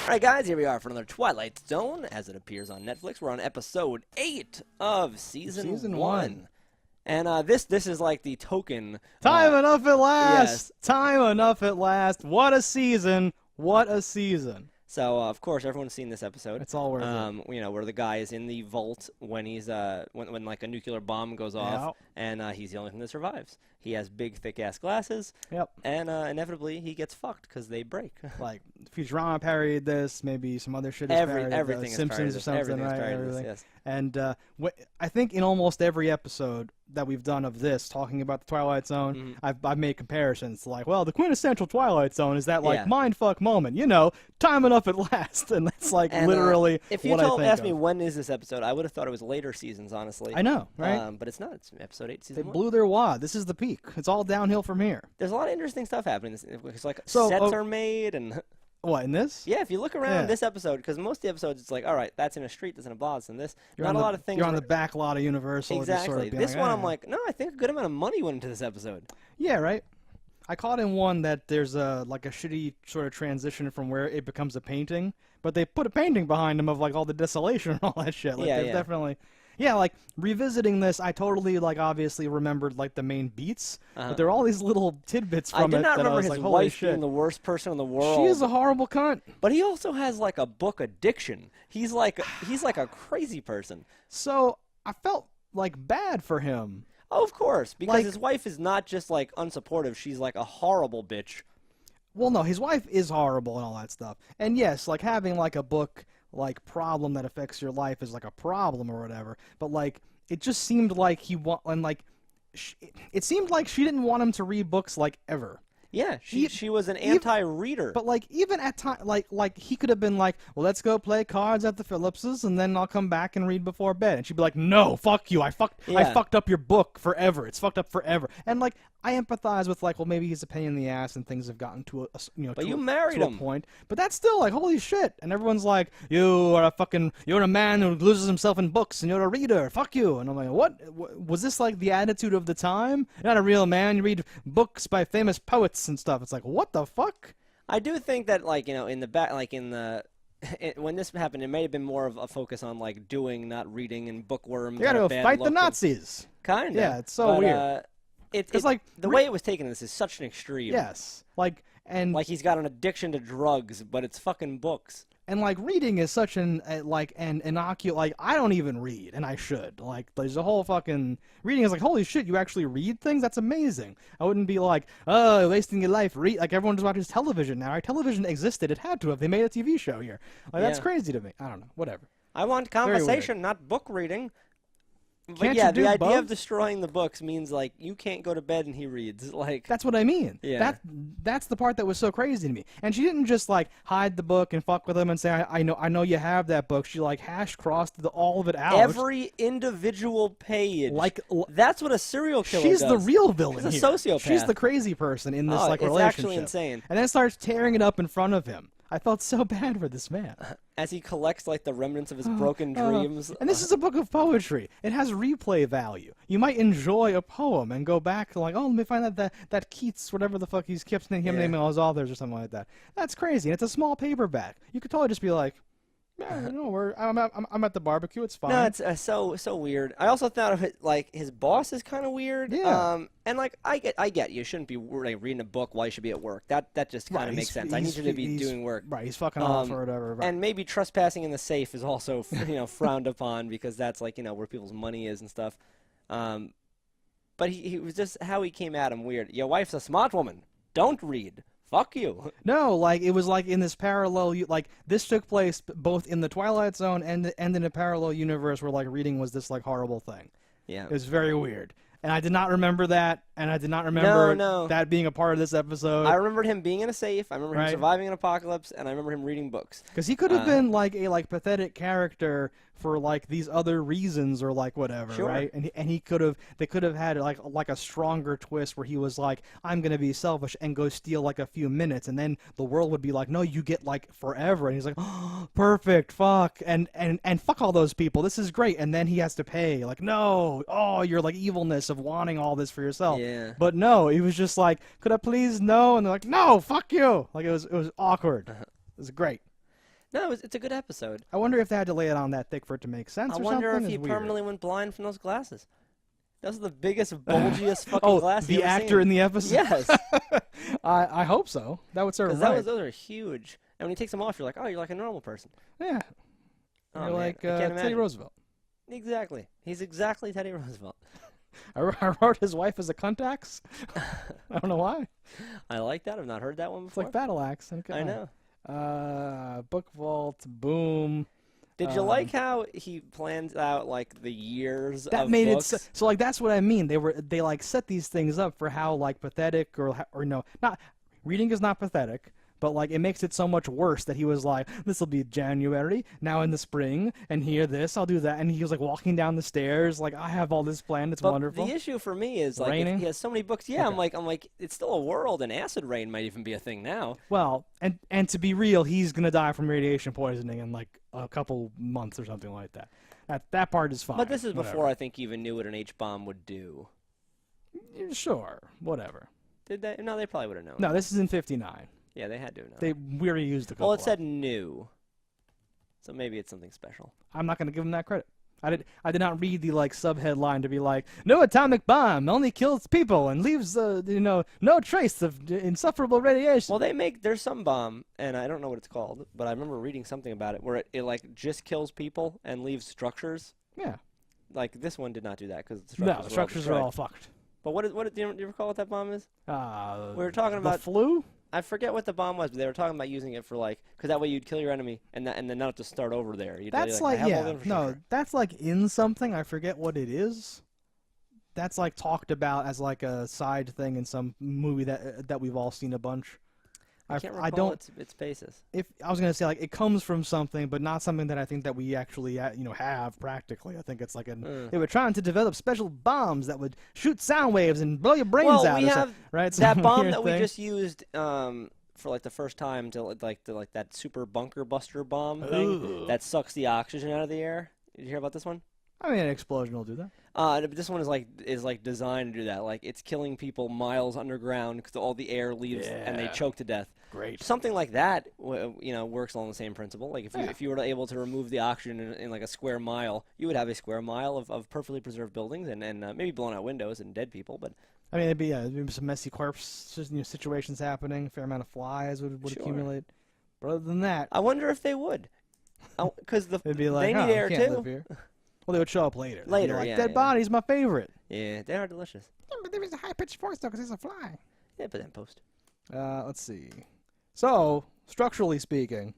Alright guys, here we are for another Twilight Zone, as it appears on Netflix. We're on episode 8 of Season 1. And this is like the token... Time enough at last! Yes. Time enough at last! What a season! What a season! So, of course, everyone's seen this episode. It's all worth it. You know, where the guy is in the vault when he's, when like a nuclear bomb goes off, and he's the only thing that survives. He has big, thick-ass glasses. Yep. And inevitably, he gets fucked because they break. Like, Futurama parodied this, maybe some other shit is parodied. Everything is Simpsons parodied. or something, Everything is right? parodied, Everything. yes. And I think in almost every episode that we've done of this, talking about the Twilight Zone, I've made comparisons. Like, well, the quintessential Twilight Zone is that, like, mindfuck moment. You know, time enough at last. And that's, like, literally if what you I think asked me of. when is this episode, I would have thought it was later seasons, honestly. I know, right? But it's not. It's episode 8, They season 1. blew their wad. This is the peak. It's all downhill from here. There's a lot of interesting stuff happening. It's like So, sets are made and... What, in this? Yeah, if you look around this episode, because most of the episodes, it's like, all right, that's in a street, that's in a bar, that's in this. Not a lot of things. You're on the back lot of Universal. Exactly. Just sort of This like, one, I'm like, no, I think a good amount of money went into this episode. Yeah, right. I caught in one that there's like a shitty sort of transition from where it becomes a painting, but they put a painting behind them of like all the desolation and all that shit. Like, Yeah, they've definitely. Yeah, like, revisiting this, I totally, like, obviously remembered, like, the main beats, but there are all these little tidbits from it. I did not remember was his like, holy wife shit. being the worst person in the world. She is a horrible cunt. But he also has, like, a book addiction. He's like a crazy person. So, I felt, like, bad for him. Oh, of course, because Like- his wife is not just, like, unsupportive. She's, like, a horrible bitch. Well, no, his wife is horrible and all that stuff. And yes, like, having, like, a book, like, problem that affects your life is, like, a problem or whatever. But, like, it just seemed like it seemed like she didn't want him to read books, like, ever. Yeah, she was an anti-reader. But, like, even at time, like he could have been like, well, let's go play cards at the Phillips's, and then I'll come back and read before bed. And she'd be like, no, fuck you. I fucked up your book forever. It's fucked up forever. And, like, I empathize with, like, well, maybe he's a pain in the ass and things have gotten to But you married to him. a point. But that's still, like, holy shit. And everyone's like, you're a man who loses himself in books, and you're a reader. Fuck you. And I'm like, what? Was this, like, the attitude of the time? You're not a real man. You read books by famous poets and stuff. It's like, what the fuck? I do think that, like, you know, in the back, like, when this happened, it may have been more of a focus on, like, doing, not reading, and bookworms. You gotta go fight the Nazis. Kind of. Yeah, it's so weird. It's like the way it was taken in this is such an extreme. Yes, like he's got an addiction to drugs, but it's fucking books. And like reading is such an innocuous. Like I don't even read, and I should. Like there's a whole fucking reading is like holy shit, you actually read things? That's amazing. I wouldn't be like wasting your life read. Like everyone just watches television now. Right? Television existed. It had to have. They made a TV show here. Like that's crazy to me. I don't know. Whatever. I want conversation, not book reading. But Can't yeah, you do the idea both? of destroying the books means like you can't go to bed and he reads. Like that's what I mean. Yeah. That's the part that was so crazy to me. And she didn't just like hide the book and fuck with him and say I know you have that book. She like hash crossed all of it out. Every individual page. Like that's what a serial killer She's does. the real villain. She's a sociopath. She's the crazy person in this like relationship. It's actually insane. And then starts tearing it up in front of him. I felt so bad for this man. As he collects like the remnants of his broken dreams. And this is a book of poetry. It has replay value. You might enjoy a poem and go back to like, oh, let me find that Keats, whatever the fuck he's kept naming all his authors or something like that. That's crazy. And it's a small paperback. You could totally just be like, yeah, I'm at the barbecue. It's fine. No, it's so weird. I also thought of it like his boss is kind of weird. Yeah. And like I get you shouldn't be reading a book while you should be at work. That just kind of makes sense. I need you to be doing work. Right. He's fucking off or whatever. Right. And maybe trespassing in the safe is also frowned upon because that's like where people's money is and stuff. But he was just how he came at him weird. Your wife's a smart woman. Don't read. Fuck you. No, like it was like in this parallel, like this took place both in the Twilight Zone and in a parallel universe where like reading was this like horrible thing. Yeah, it was very weird, and I did not remember that, and I did not remember that being a part of this episode. I remembered him being in a safe. I remember him surviving an apocalypse, and I remember him reading books. Because he could have been like a pathetic character for like these other reasons or like whatever, right? And they could have had like a stronger twist where he was like, I'm gonna be selfish and go steal like a few minutes, and then the world would be like, no, you get like forever, and he's like, oh, perfect, fuck, and fuck all those people, this is great, and then he has to pay, like, no, oh, your like evilness of wanting all this for yourself. Yeah. But no, he was just like, could I please no, and they're like, no, fuck you, like it was awkward. It was great. No, it's a good episode. I wonder if they had to lay it on that thick for it to make sense. I or wonder something. if he It's weird. permanently went blind from those glasses. Those are the biggest, bulgiest fucking glasses the you've ever actor seen. in the episode. Yes, I hope so. That would serve him because right. those are huge. And when he takes them off, you're like, oh, you're like a normal person. Yeah. Oh, You're man, like I can't Teddy imagine. Roosevelt. Exactly. He's exactly Teddy Roosevelt. I wrote his wife as a Cuntax. I don't know why. I like that. I've not heard that one It's before. like Battle Axe. Okay. I know. Book Vault. Boom. Did you like how he plans out like the years That of made books? it so like that's what I mean. They like set these things up for how like pathetic or no, not reading is not pathetic, but like it makes it so much worse that he was like, this will be January now in the spring, and here this I'll do that, and he was like walking down the stairs like I have all this planned. It's But wonderful. the issue for me is like if Raining? he has so many books. Yeah, Okay. I'm like it's still a world, and acid rain might even be a thing now. Well, and to be real, he's gonna die from radiation poisoning in like a couple months or something like that. That part is fine. But this is whatever. before I think he even knew what an H bomb would do. Sure, whatever. Did they? No, they probably would have known. No, this is in '59. Yeah, they had to know. We already used a couple. Well, it said new, so maybe it's something special. I'm not going to give him that credit. I did not read the like subheadline to be like, no atomic bomb only kills people and leaves no trace of insufferable radiation. Well, there's some bomb, and I don't know what it's called, but I remember reading something about it where it like just kills people and leaves structures. Yeah. Like this one did not do that because The structures are all fucked. But do you recall what that bomb is? We were talking the about flu. I forget what the bomb was, but they were talking about using it for like because that way you'd kill your enemy and then not have to start over there. That's like I have all the no, infrastructure. that's like in something. I forget what it is. That's like talked about as like a side thing in some movie that we've all seen a bunch. I can't recall I don't. its basis. If I was gonna say like it comes from something, but not something that I think that we actually have practically. I think it's like they were trying to develop special bombs that would shoot sound waves and blow your brains out. We have right? that Some bomb weird that we thing. just used for like the first time to like that super bunker buster bomb thing that sucks the oxygen out of the air. Did you hear about this one? I mean, an explosion will do that. But this one is like designed to do that. Like it's killing people miles underground because all the air leaves and they choke to death. Great. Something like that, works along the same principle. Like if you were able to remove the oxygen in like a square mile, you would have a square mile of perfectly preserved buildings and maybe blown out windows and dead people. But I mean, it'd be some messy corpse situations happening. A fair amount of flies would Sure. accumulate. But other than that, I wonder if they would, because it'd be like, they need air you can't too. live here. Well, they would show up later. They'd be Later, like, yeah, dead yeah. body's my favorite. Yeah, they are delicious. Yeah, but there is a high-pitched voice, though, because it's a fly. Yeah, put that in post. Let's see. So, structurally speaking,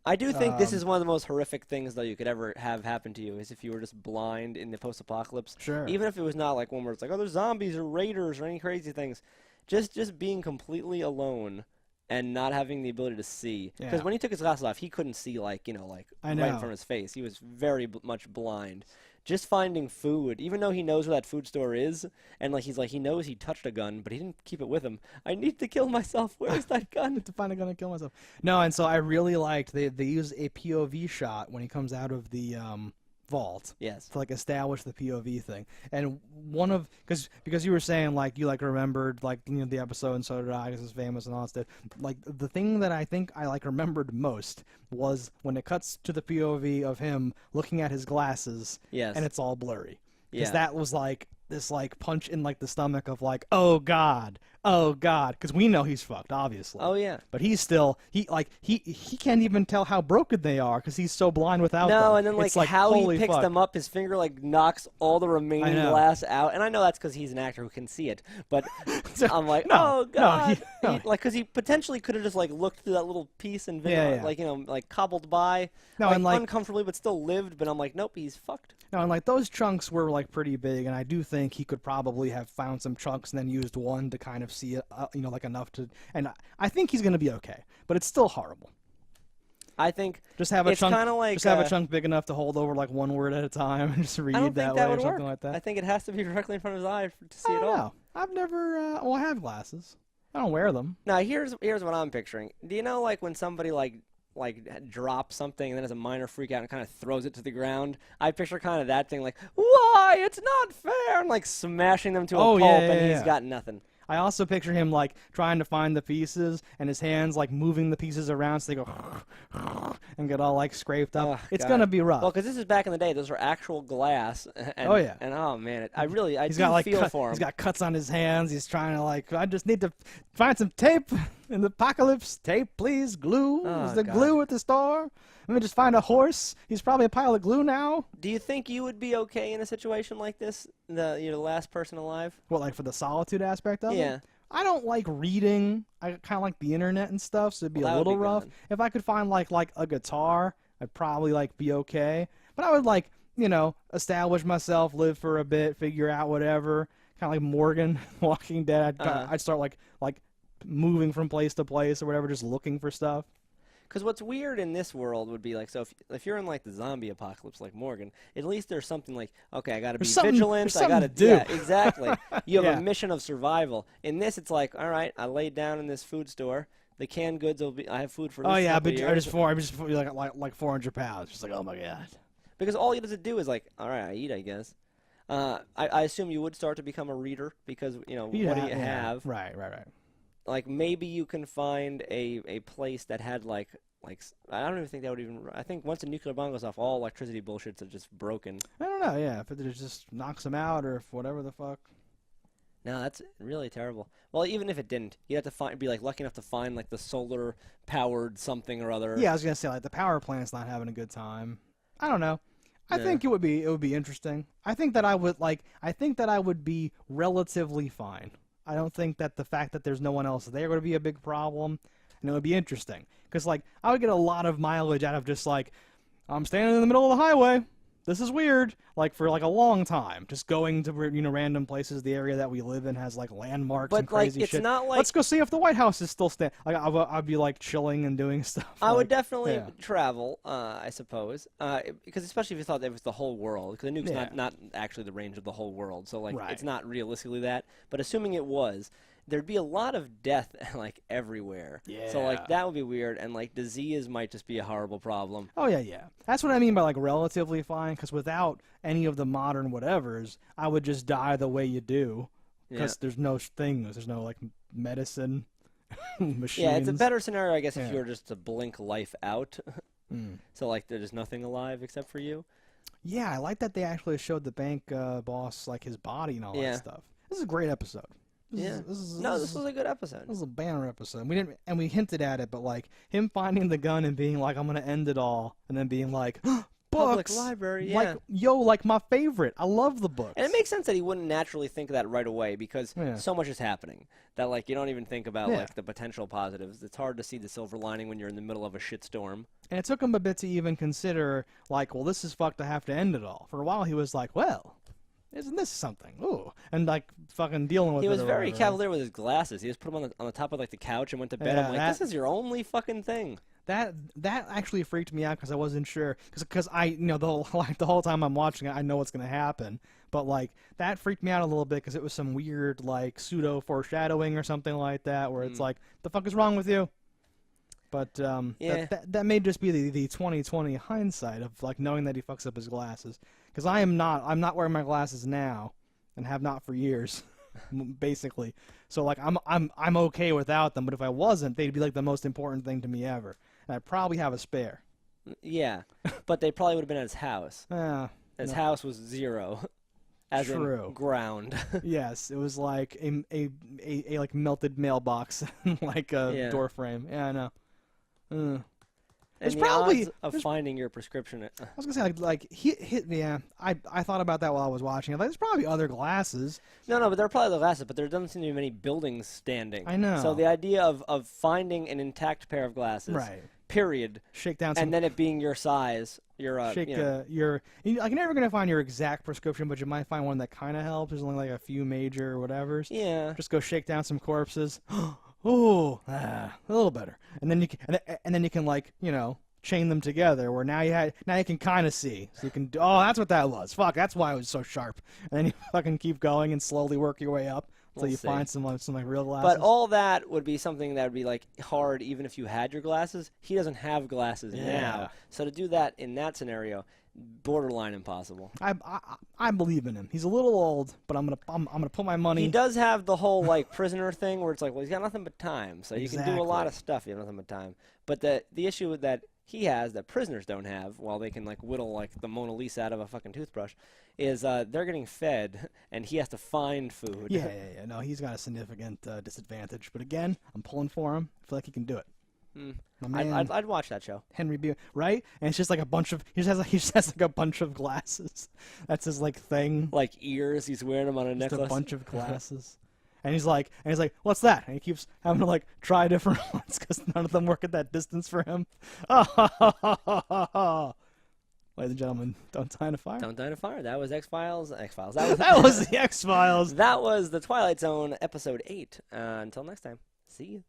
I do think this is one of the most horrific things though you could ever have happen to you is if you were just blind in the post-apocalypse. Sure. Even if it was not like one where it's like, oh, there's zombies or raiders or any crazy things, just being completely alone and not having the ability to see. Because Yeah. when he took his glasses off, he couldn't see I right in know. front of his face. He was very much blind. Just finding food, even though he knows where that food store is, and he knows he touched a gun, but he didn't keep it with him. I need to kill myself. Where's that gun? to find a gun and kill myself. No, and so I really liked they use a POV shot when he comes out of the vault. Yes. To like establish the POV thing. And one of because you were saying like you like remembered like the episode and so did I because it's famous and all that stuff. Like the thing that I think I like remembered most was when it cuts to the POV of him looking at his glasses. Yes. And it's all blurry. Because Yeah. that was like this like punch in like the stomach of like oh god because we know he's fucked obviously. Oh yeah. But he's still he can't even tell how broken they are because he's so blind without them. No, and then It's how he holy picks fuck. them up, his finger knocks all the remaining know. glass out, and I know that's because he's an actor who can see it. But I'm like, No, oh god, no. because he potentially could have just looked through that little piece and been Yeah. cobbled by, No, and, uncomfortably, but still lived. But I'm like, nope, he's fucked. No, and those chunks were pretty big, and I do think he could probably have found some chunks and then used one to kind of see it, enough to. And I think he's gonna be okay, but it's still horrible. I think Just have a it's chunk. kind of like Just have a chunk big enough to hold over one word at a time and just read I don't that think way that or would something work. like that. I think it has to be directly in front of his eye to see I it don't all. know. I've never. Well, I have glasses. I don't wear them. Now here's what I'm picturing. Do you know when somebody drops something and then has a minor freak out and kind of throws it to the ground? I picture kind of that thing why? It's not fair! And smashing them to a pulp and he's got nothing. I also picture him like trying to find the pieces, and his hands like moving the pieces around, so they go and get all like scraped up. Oh, It's God. gonna be rough. Well, because this is back in the day; those were actual glass. And, Oh, yeah. And oh man, I He's do got like feel for him. he's got cuts on his hands. He's trying to like, I just need to find some tape in the apocalypse. Tape, please. Glue. Oh, Is there God. glue at the store? Let me just find a horse. He's probably a pile of glue now. Do you think you would be okay in a situation like this? You're the last person alive. What, like for the solitude aspect of it? Yeah. I don't like reading. I kind of like the internet and stuff, so it'd be Well, a that would little be rough. good. If I could find like a guitar, I'd probably like be okay. But I would like, establish myself, live for a bit, figure out whatever. Kind of like Morgan, Walking Dead. I'd start like moving from place to place or whatever, just looking for stuff. Because what's weird in this world would be like, so if you're in like the zombie apocalypse like Morgan, at least there's something like, okay, I got to be vigilant. There's I got to do. Yeah, exactly. You have Yeah. a mission of survival. In this, it's like, all right, I laid down in this food store. The canned goods will be. I have food for. This Oh yeah, couple but years. I'm just like 400 pounds. Just like, oh my god. Because all you have to do is like, all right, I eat, I guess. I assume you would start to become a reader because what do you have? Right. Like maybe you can find a place that had like I don't even think that would even. I think once the nuclear bomb goes off, all electricity bullshits are just broken. I don't know. Yeah, if it just knocks them out or if whatever the fuck. No, that's really terrible. Well, even if it didn't, you'd have to be like lucky enough to find like the solar powered something or other. Yeah, I was gonna say like the power plant's not having a good time. I don't know. I think it would be interesting. I think that I would be relatively fine. I don't think that the fact that there's no one else there would be a big problem, and it would be interesting because like I would get a lot of mileage out of just like I'm standing in the middle of the highway. This is weird. Like for like a long time, just going to random places. The area that we live in has like landmarks and crazy it's shit. not like Let's go see if the White House is still standing. Like I'd be like chilling and doing stuff. I would like, definitely yeah. travel, I suppose, because especially if you thought it was the whole world, because the nuke's not actually the range of the whole world, so like it's not realistically that. But assuming it was, there'd be a lot of death like everywhere. Yeah. So like that would be weird, and like disease might just be a horrible problem. Oh yeah. That's what I mean by like relatively fine, because without any of the modern whatevers, I would just die the way you do, because there's no things, there's no like medicine, machines. Yeah, it's a better scenario, I guess, if you were just to blink life out. So like there's nothing alive except for you. Yeah, I like that they actually showed the bank boss like his body and all that stuff. This is a great episode. This This was a good episode. This was a banner episode. We hinted at it, but like him finding the gun and being like, "I'm gonna end it all," and then being like, "Books, Public library, yeah. Like my favorite. I love the books." And it makes sense that he wouldn't naturally think of that right away because so much is happening that like you don't even think about like the potential positives. It's hard to see the silver lining when you're in the middle of a shitstorm. And it took him a bit to even consider like, well, this is fucked. I have to end it all. For a while, he was like, well. Isn't this something? Ooh, and like fucking dealing with it. He was very cavalier with his glasses. He just put them on the top of like the couch and went to bed. I'm like, this is your only fucking thing. That actually freaked me out because I wasn't sure because I the whole time I'm watching it I know what's gonna happen, but like that freaked me out a little bit because it was some weird like pseudo foreshadowing or something like that where it's like the fuck is wrong with you. But that may just be the 2020 hindsight of like knowing that he fucks up his glasses. Because I'm not wearing my glasses now, and have not for years, basically. So like I'm okay without them. But if I wasn't, they'd be like the most important thing to me ever. And I'd probably have a spare. Yeah, but they probably would have been at his house. His house was zero, as in ground. Yes, it was like a like melted mailbox, like a door frame. Yeah, I know. And the odds of finding your prescription. I was gonna say like I thought about that while I was watching it. Like, there's probably other glasses. No, but there are probably other glasses, but there doesn't seem to be many buildings standing. I know. So the idea of finding an intact pair of glasses, period, shake down, and then it being your size, you're like you're never gonna find your exact prescription, but you might find one that kind of helps. There's only like a few major whatevers. Yeah. Just go shake down some corpses. Oh, a little better, and then you can like chain them together. Where now you can kind of see, so you can. Oh, that's what that was. Fuck, that's why it was so sharp. And then you fucking keep going and slowly work your way up. until you see. find some like real glasses. But all that would be something that would be like hard even if you had your glasses. He doesn't have glasses now, so to do that in that scenario, borderline impossible. I believe in him. He's a little old, but I'm gonna put my money. He does have the whole like prisoner thing where it's like, well, he's got nothing but time, so you can do a lot of Exactly. stuff. You have nothing but time. But the issue that he has that prisoners don't have, while they can like whittle like the Mona Lisa out of a fucking toothbrush, is they're getting fed and he has to find food. Yeah. No, he's got a significant disadvantage. But again, I'm pulling for him. I feel like he can do it. My man, I'd watch that show. Henry B. Right? And it's just like a bunch of he just has like a bunch of glasses. That's his like thing. Like ears, he's wearing them on a Just necklace. a bunch of glasses. And he's like, what's that? And he keeps having to like try different ones because none of them work at that distance for him. Ladies and gentlemen, Don't Die in a Fire. Don't Die in a Fire. That was X-Files. That was That was the X-Files. that was the Twilight Zone episode 8. Until next time, see you.